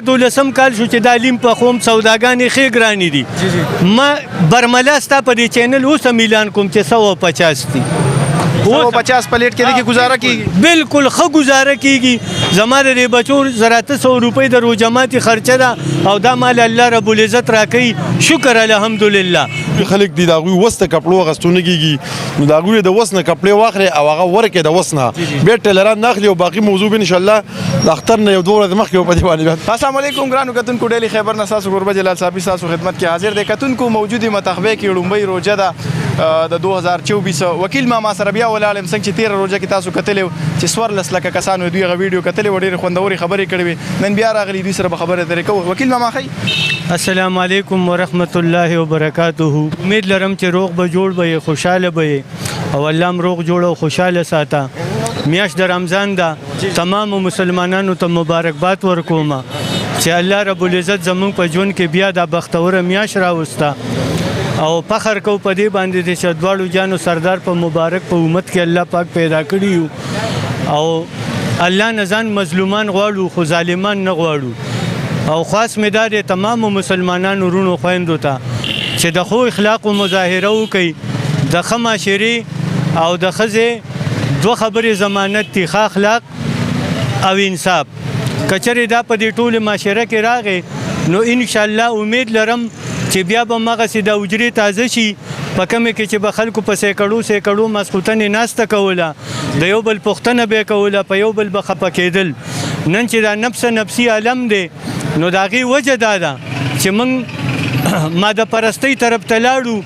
12 کال شو چې د علیم په خوم سوداګانې ښې ګرانې دي. ما برملا ستا په دې چینل اوس اعلان کوم چې 150 دي. 150 پلیټ کې دغه گزاره کیږي؟ بالکل ښه گزاره کیږي. زما د بچو 100 روپۍ د روجماتي خرچه ده او دا مال الله رب العزت راکوي. شکر الحمدلله. خلک دي دا غوي وسته کپړو غستونه کیږي نو دا غوي د وسنه کپړې واخلي او هغه ورکه د وسنه به ټلران ناخلي او باقي موضوع ان شاء الله د اختر نه یو دوه ورځې مخکې په دې باندې. السلام علیکم ګرانو کتونکو، ډیلی خبر نه تاسو قربه جلال صاحب تاسو خدمت کې حاضر دي. کتونکو موجودي متخبه کې لومبۍ روزه ده د 2024 وکیل ما سره بیا ولالم څنګه چې 13 روزه کې تاسو کتلې چې سور لسلکه کسانو دوی غو ویډیو کتلې وړي خوندوري خبرې کړې نن بیا راغلي دوی سره خبره درې کوو. وکیل ما خی السلام علیکم ورحمت الله وبرکاته. امید لرم چې روغ به جوړ به خوشاله به او الله م روغ جوړ او خوشاله ساته. میاشت د رمضان ده، تمام مسلمانانو ته مبارکباد ورکوم چې الله رب العزت زمونږ په ژوند کې بیا د بختوره میاشت راوسته او فخر کو په دې باندې چې دواړو جانو سردار په مبارک په امت کې الله پاک پیدا کړی او الله نه ځان مظلومان غواړو خو ظالمان نه غواړو. او خاص مدار تمام مسلمانانو رونو خويندو ته چې د خو اخلاق او مظاهره وکي، د ښه معاشري او د ښځې دوه خبرې ضمانت دي، ښه اخلاق او انصاف. کچرې دا په دې ټول معاشره کې راغې نو ان شاء الله امید لرم چې بیا به مغسې د اجرې تازه شي په کومه کې چې به خلکو په سیکړو مسخوتنې ناسته کوله، د یو بل پوښتنه به کوله، په یو بل به خفه کېدل. نن چې دا نفسي عالم دی نو د هغې وجه دا ده چې موږ ماده پرستۍ طرف ته لاړو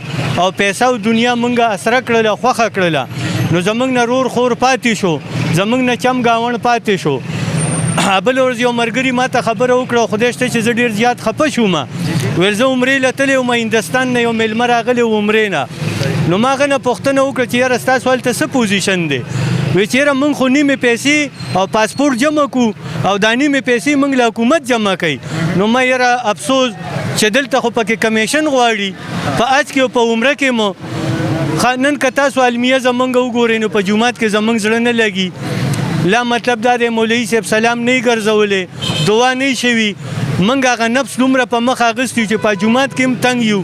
او پیسه او دنیا موږ اسره کړله، خوښه کړله. نو زموږ نه رور خور پاتې شو، زموږ نه چم ګاوڼ پاتې شو. بل ورځ یو ملګري ما ته خبره وکړه، خدای شته چې زه ډېر زیات خفه شوم. ویل زه عمرې له تللی وم، هندوستان نه یو میلمه راغلی و عمرې نه. نو ما هغه نه پوښتنه وکړه چې یاره ستاسو هلته څه پوزیشن دی؟ وی چې یاره موږ خو نیمې پیسې او پاسپورټ جمع کړو او دا نیمې پیسې موږ له حکومت جمع کوي. نو ما یاره افسوس چې دلته خو پکې کمیشن غواړي، په حج کې او په عمره کې مو. نن که تاسو علمیه زمونږ وګورئ نو په جومات کې زمونږ زړه نه لګي. لا مطلب دا دی مولوي صاحب سلام نه ګرځولې، دعا نه شوي. موږ هغه نفس دومره په مخ اخیستی چې په جومات کې هم تنګ یو.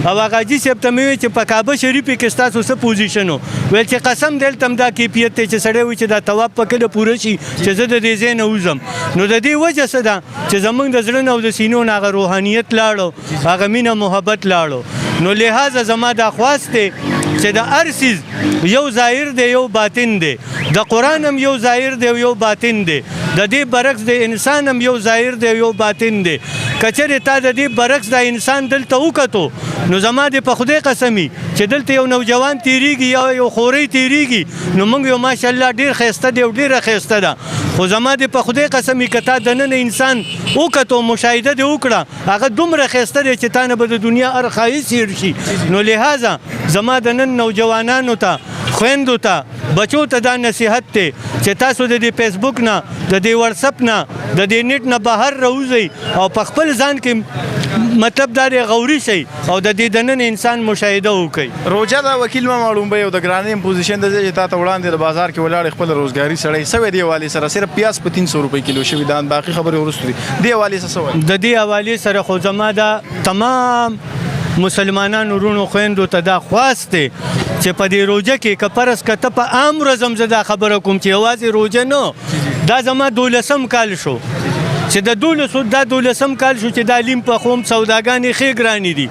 او هغه حاجي صاحب ته مې وویل چې په کعبه شریفې کې ستاسو څه پوزیشن و؟ ویل چې قسم دی هلته هم دا کیفیت دی چې سړی وایي چې دا طواف په کله پوره شي چې زه د دې ځای نه وځم. نو د دې وجه څه ده چې زموږ د زړه نه او د سینو نه هغه روحانیت لاړو، هغه مینه محبت لاړو. نو لہذا زما دا خواست دی چې د هر څیز یو ظاهر دی یو باطن دی، د قرآن هم یو ظاهر دی یو باطن دی، د دې برعکس د انسان هم یو ظاهر دی یو باطن دی. کچرې تا د دې برعکس د انسان دلته وکتو نو زما د په خدای قسمي چې دلته یو نوجوان تیریږي یا یو خورۍ تیریږي نو موږ یو ماشاءالله ډېر ښایسته دی او ډېره ښایسته ده. خو زما د په خدای قسمي که تا دننه انسان وکتو مشاهده دې وکړه هغه دومره ښایسته دی چې تا نه به د دنیا هر ښایست هېر شي. نو لہذا زما د نن نوجوانانو ته خویندو ته بچو ته دا نصیحت دی چې تاسو د دې فیسبوک نه د دې واتساپ نه د دې نیټ نه بهر راوځئ او په خپل ځان کې مطلب دا دی غوري شئ او د دې دننه انسان مشاهده وکړي. روزه دا وکیل ما معلومبۍ او د ګرانې پوزیشن د چې تا ته وړاندې د بازار کې ولاړ خپل روزګاری سړی سوي دی حوالې سره صرف پیاز په 300 روپۍ کیلو شوي دا باقي خبرې ورسته دي دی حوالې سره سوي د دې حوالې سره. خو زما دا تمام مسلمانانو رونو خویندو ته دا خواست دی چې په دې روزه کې که فرض که ته په عام ورځ هم زه دا خبره کوم چې یوازې روزه نه، دا زما 12 کال شو چې د 12 کال شو چې د علیم په خوم سوداګانې ښې ګرانې دي.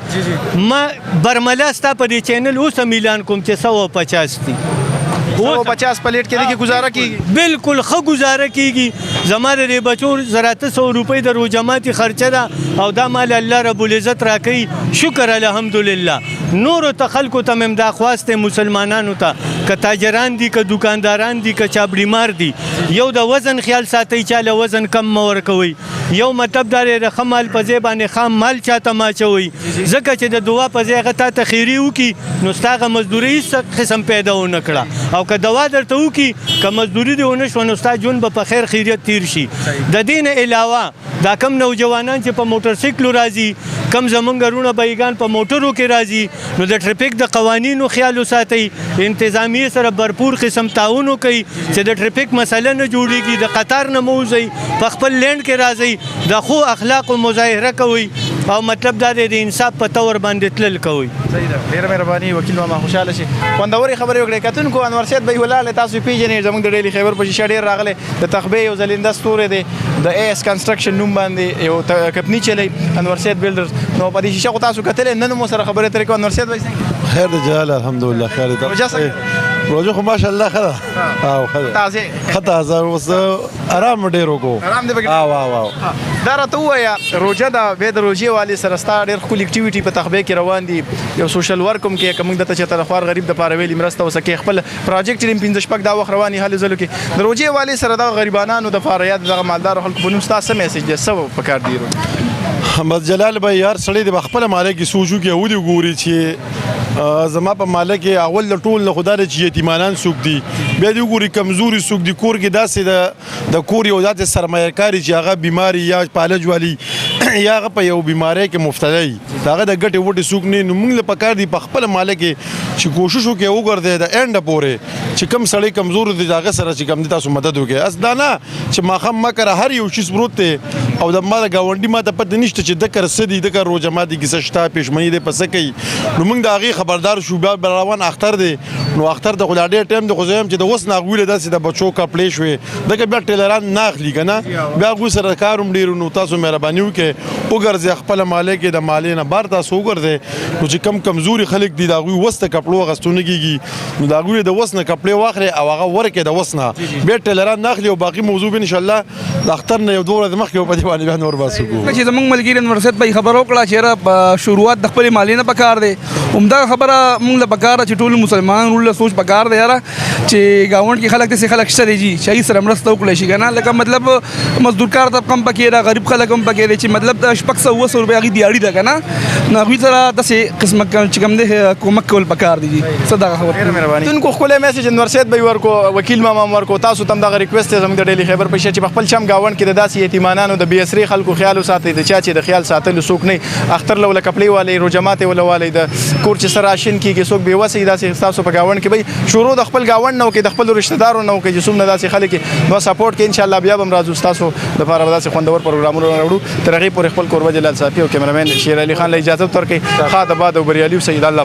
ما برملا ستا په دې چینل اوس اعلان کوم چې 150 دي. 150 پلیټ کې دغه گزاره کیږي؟ بالکل ښه گزاره کیږي. زما د بچو 100 روپۍ د روجماتي خرچه ده او دا مال الله رب العزت راکوي. شکر الحمدلله. نورو ته خلکو ته مې دا خواست دی مسلمانانو ته که تاجران دي که دکانداران دي که چا بیمار دي یو د وزن خیال ساتئ، چاله وزن کم مه ورکوئ. یو مطلب دا دی د ښه مال په ځای باندې خام مال چاته مه اچوئ ځکه چې د دعا په ځای هغه تا ته خیري وکړي نو ستا هغه مزدوري هېڅ قسم پیدا ونه کړه. او که دوا درته وکړي که مزدوري دې ونه شوه نو ستا ژوند به په خیر خیریت تیر شي د دې نه علاوه دا کم نوجوانان چې په موټرسایکلو راځي کم زمونږ رونه بایګان په موټرو کې راځي نو د ټریفیک د قوانینو خیال وساتئ انتظامیه سره भरपूर قسم تعاون وکړي چې د ټریفیک مسله نه جوړیږي د قطار نه مو وځئ په خپل لینډ کې راځئ د ښو اخلاقو مظاهره کوئ او مطلب دا دی د انصاف په تور باندې تلل کوئ صحیح ده ډېره مهرباني وکیل ماما خوشحاله شي خوندورې خبرې وکړې کتونکو انور سید به ولاړې تاسو پیژنئ زموږ د ډیلي خیبر په شیشه ډېر راغلی د تخبې یو ځلنده ستوری دی د AS کنسټرکشن نوم باندې یو کمپني چلی انور سید بلډرز نو په دې شیشه خو تاسو کتلی نن مو سره خبرې اترې کوو انور سید بھائی څنګه خیر دی جلال الحمدلله خیر دی روژه څنګه روژه خو ماشاءالله ښه ده او ښه ده تازه ښه تازه اوس آرام ډېر وکړو آرام دې پکې او دا راته ووایه روژه ده بیا د روژې والي سره ستا ډېر ښکلي اکټیویټي په تخبې کې روان دي یو سوشل ورک هم کې که موږ درته چېرته د خوار غریب دپاره ویلي مرسته وسه کې خپل پروجیکټ یې پنځه شپږ دا وخت روان دي هلې ځلو کې د روژې والي سره دغه غریبانانو دپاره یا دغه مالدارو خلکو په نوم ستا څه میسج دی څه پکار دی محمد جلال بھائی یار سړی د خپل مالک کې سوچو کې او دی ګوري چې زما په مالک کې اول د ټول نه خدای چې یتیمانان سوق دي بیا دی ګوري کمزوري سوق دي کور کې داسې د کور یو ذات سرمایه کاری چې هغه بیماری یا پالج والی یا هغه په یو بیماری کې مبتلا وي هغه د ګټې وټې سوق نه نو موږ له پکار دي په خپل مالک کې چې کوشش وکړو وګرځي د اینډ پورې چې کم سړی کمزور دي هغه سره چې کم دي تاسو مدد وکړي اس دا نه چې ماخم مکر هر یو شی پروت دی او د ما د گاونډي ما ته پته نشته چې د کر سدي د کر روزه ما دي کیسه شتا پښمنۍ دې پس کوي نو موږ د هغه خبردار شو بیا روان اختر دی نو اختر د غلاډي ټیم د غوځم چې د وس ناغویل داسې د بچو کپلې شوې دغه بیا ټیلران ناخلی کنه بیا غو سره کاروم ډیر نو تاسو مهرباني وکړئ وګرځي خپل مالک د مالې نه بار تاسو وګرځي نو چې کم کمزوري خلک دي دا غوي وسته کپلو غستونه کیږي نو دا غوي د وس نه کپلې واخلي او هغه ورکه د وس نه بیا ټیلران ناخلی او باقي موضوع ان شاء الله د اختر نه یو دوه ورځې مخکې په دې باندې نور باسو چې زمونږ ملګری انور سید بھائی خبر وکړه چې شروعات د خپل مالې نه پکار دی عمده خبره موږ له پکار چې ټول مسلمان ول سوچ پکار دی یاره چې گاوند کې خلک دې خلک شته دي چې صحیح سره مرسته وکړي شي کنه لکه مطلب مزدور کار ته کم پکې را غریب خلک هم پکې دي چې مطلب د شپږ سوه روپیا غي دیاړي ده کنه نو غوي سره داسې قسمه چې کوم دې کومک کول پکار دي صدقه خبر ډېره مهرباني تونکو خپل میسج انور سید بھائی ورکو وکیل ماما ورکو تاسو تم دغه ریکوست زموږ د ډیلی خیبر په شی چې خپل شم گاوند کې د داسې یتیمانانو د بی اسری خلکو خیال وساتئ د چا چې د خیال ساتلو څوک نه اختر له کپلې والي روجمات ولا والي د کور چې سره راشن کیږي څوک به وسې داسې تاسو په گاوند کې به شروع د خپل گاوند نو کې د خپل رشتہ دارو نو کې جسوم نه داسې خلک نو سپورټ کې ان شاء الله بیا هم راځو تاسو د لپاره داسې خوندور پروګرامونه راوړو تر هغه پورې خپل کوربه جلال صافي او کیمرمن شیر علي خان له اجازه ترکي خاطر بعد او بریالي سید الله